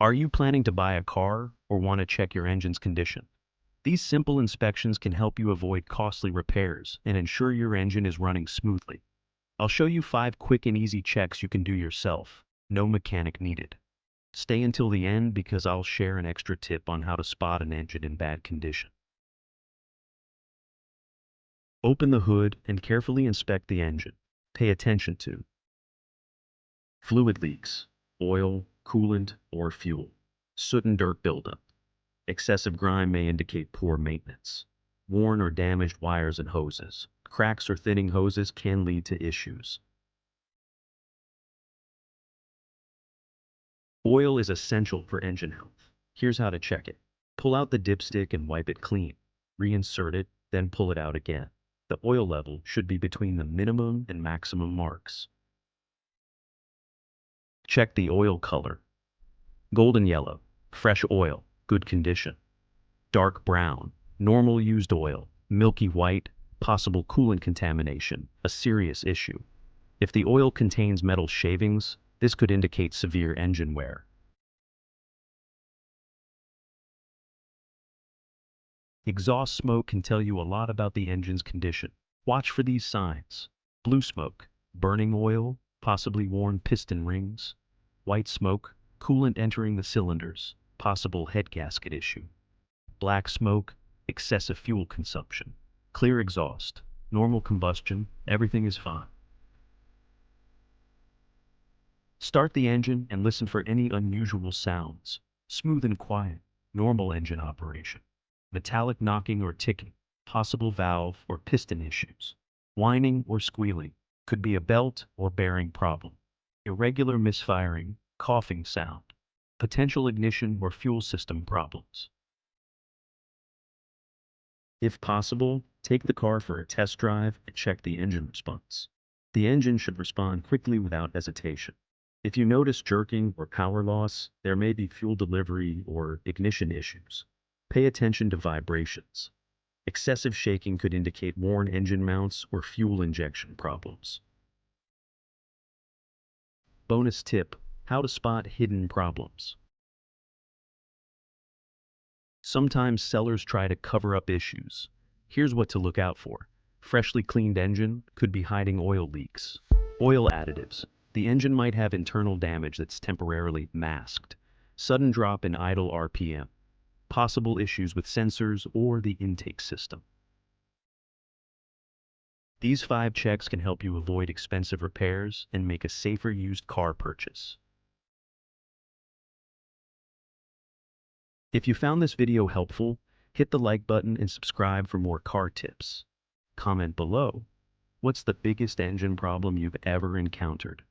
Are you planning to buy a car or want to check your engine's condition? These simple inspections can help you avoid costly repairs and ensure your engine is running smoothly. I'll show you 5 quick and easy checks you can do yourself. No mechanic needed. Stay until the end because I'll share an extra tip on how to spot an engine in bad condition. Open the hood and carefully inspect the engine. Pay attention to fluid leaks, oil, coolant, or fuel, soot and dirt buildup. Excessive grime may indicate poor maintenance. Worn or damaged wires and hoses. Cracks or thinning hoses can lead to issues. Oil is essential for engine health. Here's how to check it. Pull out the dipstick and wipe it clean. Reinsert it, then pull it out again. The oil level should be between the minimum and maximum marks. Check the oil color. Golden yellow, fresh oil, good condition. Dark brown, normal used oil. Milky white, possible coolant contamination, a serious issue. If the oil contains metal shavings, this could indicate severe engine wear. Exhaust smoke can tell you a lot about the engine's condition. Watch for these signs. Blue smoke, burning oil, possibly worn piston rings. White smoke, coolant entering the cylinders, possible head gasket issue. Black smoke, excessive fuel consumption. Clear exhaust, normal combustion, everything is fine. Start the engine and listen for any unusual sounds. Smooth and quiet, normal engine operation. Metallic knocking or ticking, possible valve or piston issues. Whining or squealing, could be a belt or bearing problem. Irregular misfiring, coughing sound. Potential ignition or fuel system problems. If possible, take the car for a test drive and check the engine response. The engine should respond quickly without hesitation. If you notice jerking or power loss, there may be fuel delivery or ignition issues. Pay attention to vibrations. Excessive shaking could indicate worn engine mounts or fuel injection problems. Bonus tip: how to spot hidden problems. Sometimes sellers try to cover up issues. Here's what to look out for. Freshly cleaned engine could be hiding oil leaks. Oil additives. The engine might have internal damage that's temporarily masked. Sudden drop in idle RPM. Possible issues with sensors or the intake system. These 5 checks can help you avoid expensive repairs and make a safer used car purchase. If you found this video helpful, hit the like button and subscribe for more car tips. Comment below, what's the biggest engine problem you've ever encountered?